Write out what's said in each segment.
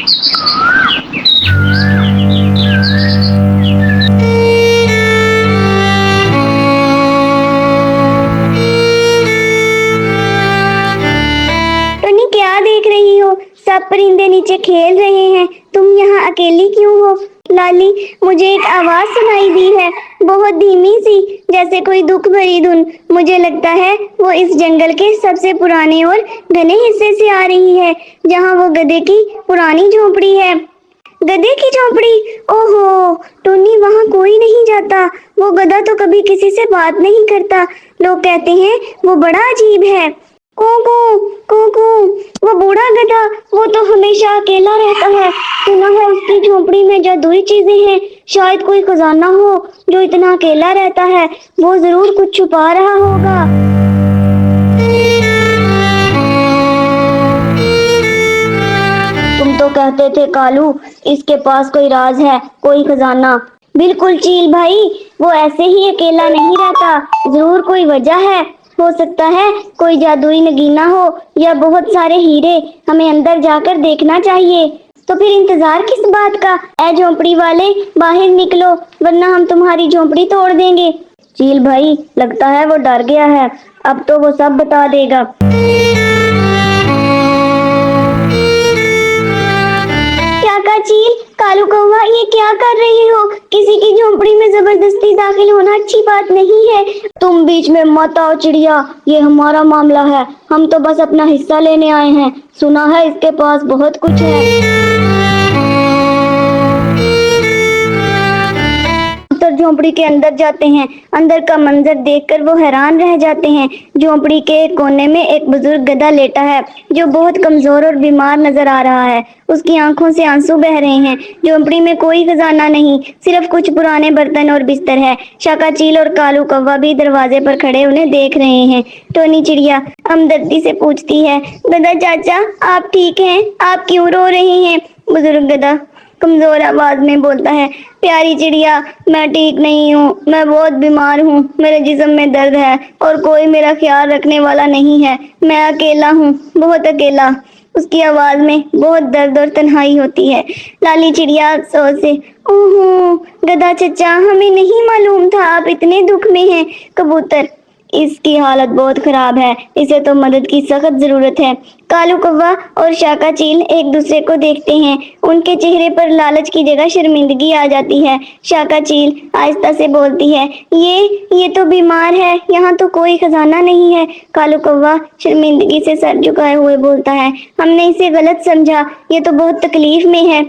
Tony, क्या देख रही हो? सब परिंदे नीचे खेल रहे हैं, तुम यहाँ अकेली क्यों हो? लाली, मुझे एक आवाज सुनाई दी है, बहुत धीमी सी, जैसे कोई दुख भरी धुन। मुझे लगता है वो इस जंगल के सबसे पुराने और घने हिस्से से आ रही है, जहाँ वो गधे की पुरानी झोपड़ी है। गधे की झोपड़ी? ओहो टोनी, वहाँ कोई नहीं जाता। वो गधा तो कभी किसी से बात नहीं करता। लोग कहते हैं वो बड़ा अजीब है। कोको कोको, वो बूढ़ा गधा, वो तो हमेशा अकेला रहता है। सुना है उसकी झोपड़ी में जादुई चीजें हैं। शायद कोई खजाना हो जो इतना अकेला रहता है। वो जरूर कुछ छुपा रहा होगा। तुम तो कहते थे कालू, इसके पास कोई राज है, कोई खजाना। बिल्कुल चील भाई, वो ऐसे ही अकेला नहीं रहता, जरूर कोई वजह है। हो सकता है कोई जादुई नगीना हो या बहुत सारे हीरे। हमें अंदर जाकर देखना चाहिए। तो फिर इंतजार किस बात का? ऐ झोपड़ी वाले, बाहर निकलो, वरना हम तुम्हारी झोपड़ी तोड़ देंगे। चील भाई, लगता है वो डर गया है, अब तो वो सब बता देगा। चील, कालू कौवा, ये क्या कर रही हो? किसी की झोपड़ी में जबरदस्ती दाखिल होना अच्छी बात नहीं है। तुम बीच में मत आओ चिड़िया, ये हमारा मामला है। हम तो बस अपना हिस्सा लेने आए हैं। सुना है इसके पास बहुत कुछ है। झोपड़ी के अंदर जाते हैं। अंदर का मंजर देखकर वो हैरान रह जाते हैं। झोपड़ी के एक कोने में एक बुजुर्ग गधा लेटा है, जो बहुत कमजोर और बीमार नजर आ रहा है। उसकी आंखों से आंसू बह रहे हैं। झोपड़ी में कोई खजाना नहीं, सिर्फ कुछ पुराने बर्तन और बिस्तर है। शाका चील और कालू कौवा भी दरवाजे पर खड़े उन्हें देख रहे हैं। टोनी चिड़िया हमदर्दी से पूछती है, गधा चाचा, आप ठीक हैं? आप क्यों रो रहे हैं? बुजुर्ग गधा कमजोर आवाज में बोलता है, प्यारी चिड़िया, मैं ठीक नहीं हूँ, मैं बहुत बीमार हूँ। मेरे जिस्म में दर्द है और कोई मेरा ख्याल रखने वाला नहीं है। मैं अकेला हूँ, बहुत अकेला। उसकी आवाज में बहुत दर्द और तन्हाई होती है। लाली चिड़िया अफसोस से, ओहो गधा चचा, हमें नहीं मालूम था आप इतने दुख में हैं। कबूतर, इसकी हालत बहुत खराब है, इसे तो मदद की सख्त जरूरत है। कालू कौवा और शाका चील एक दूसरे को देखते हैं। उनके चेहरे पर लालच की जगह शर्मिंदगी आ जाती है। शाका चील आहिस्ता से बोलती है, ये तो बीमार है, यहाँ तो कोई खजाना नहीं है। कालू कौवा शर्मिंदगी से सर झुकाए हुए बोलता है, हमने इसे गलत समझा, ये तो बहुत तकलीफ में है।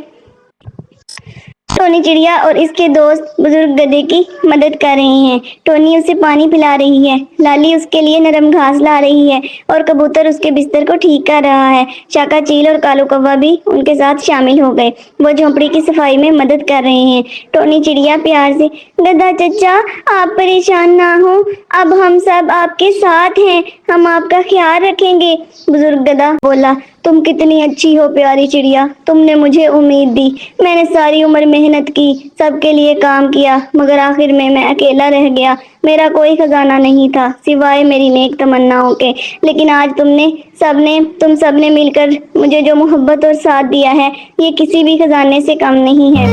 टोनी चिड़िया और इसके दोस्त बुजुर्ग गधे की मदद कर रहे हैं। टोनी उसे पानी पिला रही है, लाली उसके लिए नरम घास ला रही है और कबूतर उसके बिस्तर को ठीक कर रहा है। शाका चील और कालू कौवा भी उनके साथ शामिल हो गए। वो झोपड़ी की सफाई में मदद कर रहे हैं। टोनी चिड़िया प्यार से, गधा चचा, आप परेशान ना हो, अब हम सब आपके साथ हैं, हम आपका ख्याल रखेंगे। बुजुर्ग गधा बोला, तुम कितनी अच्छी हो प्यारी चिड़िया, तुमने मुझे उम्मीद दी। मैंने सारी उम्र मेहनत की, सबके लिए काम किया, मगर आखिर में मैं अकेला रह गया। मेरा कोई खजाना नहीं था सिवाय मेरी नेक तमन्नाओं के, लेकिन आज तुम सबने मिलकर मुझे जो मोहब्बत और साथ दिया है, ये किसी भी खजाने से कम नहीं है।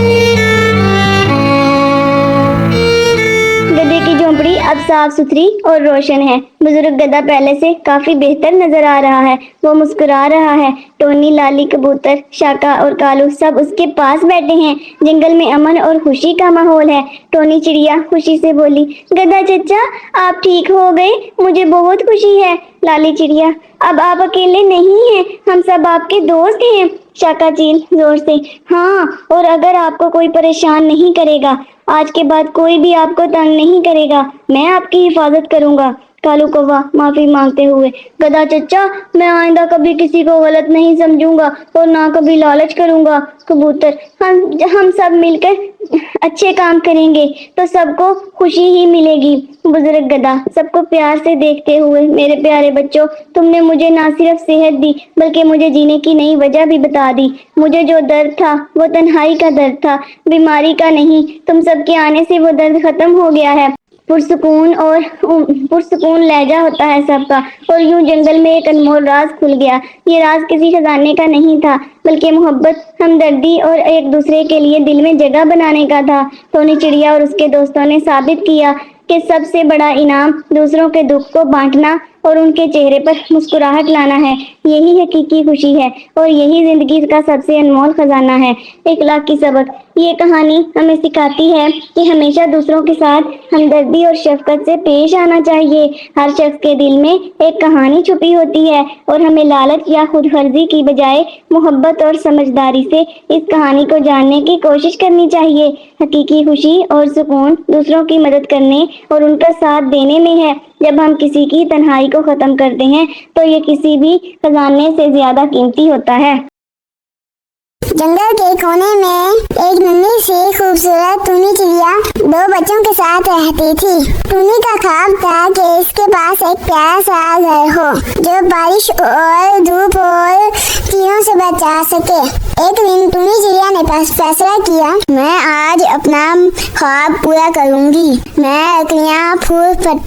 गधे की झोपड़ी अब साफ सुथरी और रोशन है। बुजुर्ग गधा पहले से काफी बेहतर नजर आ रहा है। वो मुस्कुरा रहा है। टोनी, लाली, कबूतर, शाका और कालू सब उसके पास बैठे हैं। जंगल में अमन और खुशी का माहौल है। टोनी चिड़िया खुशी से बोली, गधा चचा, आप ठीक हो गए, मुझे बहुत खुशी है। लाली चिड़िया, अब आप अकेले नहीं हैं, हम सब आपके दोस्त हैं। शाका चील जोर से, हाँ, और अगर आपको कोई परेशान नहीं करेगा, आज के बाद कोई भी आपको तंग नहीं करेगा, मैं आपकी हिफाजत करूंगा। कालू कौवा माफी मांगते हुए, गधा चचा, मैं आइंदा कभी किसी को गलत नहीं समझूंगा और ना कभी लालच करूंगा। कबूतर, हम सब मिलकर अच्छे काम करेंगे तो सबको खुशी ही मिलेगी। बुजुर्ग गधा सबको प्यार से देखते हुए, मेरे प्यारे बच्चों, तुमने मुझे ना सिर्फ सेहत दी बल्कि मुझे जीने की नई वजह भी बता दी। मुझे जो दर्द था वो तन्हाई का दर्द था, बीमारी का नहीं। तुम सबके आने से वो दर्द खत्म हो गया है। پرسکون لہجہ ہوتا ہے سب کا، اور یوں جنگل میں ایک انمول راز کھل گیا۔ یہ راز کسی خزانے کا نہیں تھا، بلکہ محبت، ہمدردی اور ایک دوسرے کے لیے دل میں جگہ بنانے کا تھا۔ ٹونی چڑیا اور اس کے دوستوں نے ثابت کیا کہ سب سے بڑا انعام دوسروں کے دکھ کو بانٹنا اور ان کے چہرے پر مسکراہٹ لانا ہے۔ یہی حقیقی خوشی ہے، اور یہی زندگی کا سب سے انمول خزانہ ہے۔ اخلاقی سبق: یہ کہانی ہمیں سکھاتی ہے کہ ہمیشہ دوسروں کے ساتھ ہمدردی اور شفقت سے پیش آنا چاہیے۔ ہر شخص کے دل میں ایک کہانی چھپی ہوتی ہے، اور ہمیں لالچ یا خود غرضی کی بجائے محبت اور سمجھداری سے اس کہانی کو جاننے کی کوشش کرنی چاہیے۔ حقیقی خوشی اور سکون دوسروں کی مدد کرنے اور ان کا ساتھ دینے میں ہے۔ جب ہم کسی کی تنہائی کو ختم کرتے ہیں تو یہ کسی بھی خزانے سے زیادہ قیمتی ہوتا ہے۔ جنگل کے کونے میں ایک ننھی سی خوبصورت ٹونی چڑیا 2 بچوں کے ساتھ رہتی تھی۔ ٹونی کا خواب تھا کہ اس کے پاس ایک پیارا سا گھر ہو جو بارش اور دھوپ اور کیڑوں سے بچا سکے۔ ایک دن ٹونی چڑیا نے فیصلہ کیا، میں آج اپنا خواب پورا کروں گی۔ میں لکڑیاں، پھول پتے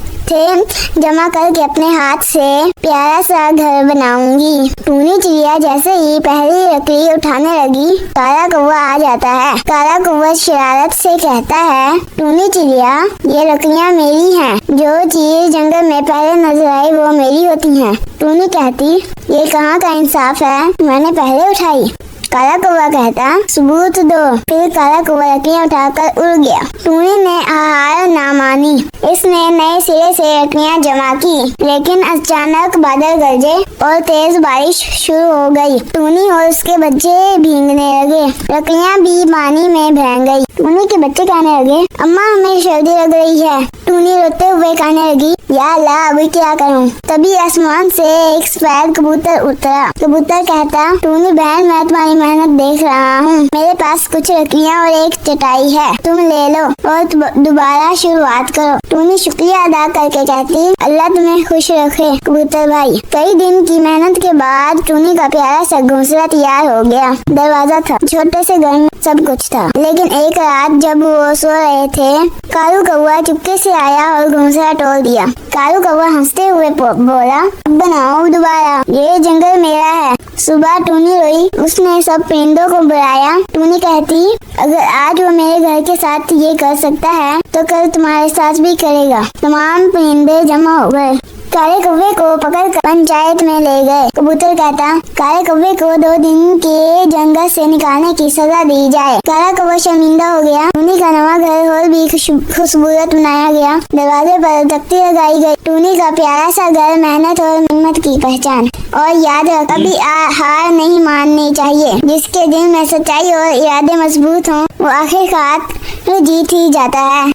جمع کر کے اپنے ہاتھ سے پیارا سا گھر بناؤں گی۔ ٹونی چڑیا جیسے ہی پہلی لکڑی اٹھانے لگی، کالا کوا آ جاتا ہے۔ کالا کوا شرارت سے کہتا ہے، ٹونی چڑیا، یہ لکڑیاں میری ہیں، جو چیز جنگل میں پہلے نظر آئی وہ میری ہوتی ہیں۔ ٹونی کہتی، یہ کہاں کا انصاف ہے، میں نے پہلے اٹھائی۔ کالا کوا کہتا، ثبوت دو۔ پھر کالا کوا لکڑیاں اٹھا کر اڑ گیا۔ ٹونی نے ہار نہ مانی، اس نے نئے سرے سے لکڑیاں جمع کی، لیکن اچانک بادل گرجے اور تیز بارش شروع ہو گئی۔ ٹونی اور اس کے بچے بھیگنے لگے، لکڑیاں بھی پانی میں بہہ گئی۔ ٹونی کے بچے کہنے لگے، اماں ہمیں سردی لگ رہی ہے۔ ٹونی روتے ہوئے کہنے لگی، یا اللہ ابھی کیا کروں۔ تبھی آسمان سے ایک سفید کبوتر اترا۔ کبوتر کہتا، ٹونی بہن، میں تمہاری محنت دیکھ رہا ہوں، میرے پاس کچھ لکڑیاں اور ایک چٹائی ہے، تم لے لو اور دوبارہ شروعات کرو۔ ٹونی شکریہ ادا کر کے کہتی، اللہ تمہیں خوش رکھے کبوتر بھائی۔ کئی دن کی محنت کے بعد ٹونی کا پیارا سا گھونسلہ تیار ہو گیا۔ دروازہ تھا، چھوٹے سے گھر میں سب کچھ تھا، لیکن ایک رات جب وہ سو رہے تھے، کالو کوا چپکے سے آیا اور گھونسلہ توڑ دیا۔ کالو کوا ہنستے ہوئے بولا، اب بناؤ دوبارہ، یہ جنگل میرا ہے۔ صبح ٹونی روئی، اس نے سب پرندوں کو بلایا۔ ٹونی کہتی، اگر آج وہ میرے گھر کے ساتھ یہ کر سکتا ہے تو کل تمہارے ساتھ بھی کرے گا۔ تمام پرندے جمع ہو گئے، کالے کوے کو پکڑ کر پنچایت میں لے گئے۔ کبوتر کہتا، کالے کوے کو 2 دن کے جنگل سے نکالنے کی سزا دی جائے۔ کالا کوا شرمندہ ہو گیا۔ ٹونی کا نواں گھر اور بھی خوبصورت بنایا گیا، دروازے پر تختی لگائی گئی۔ ٹونی کا پیارا سا گھر محنت اور ہمت کی پہچان۔ اور یاد رکھ، کبھی ہار نہیں ماننی چاہیے۔ جس کے دل میں سچائی اور ارادے مضبوط ہوں وہ آخر کار جیت ہی جاتا ہے۔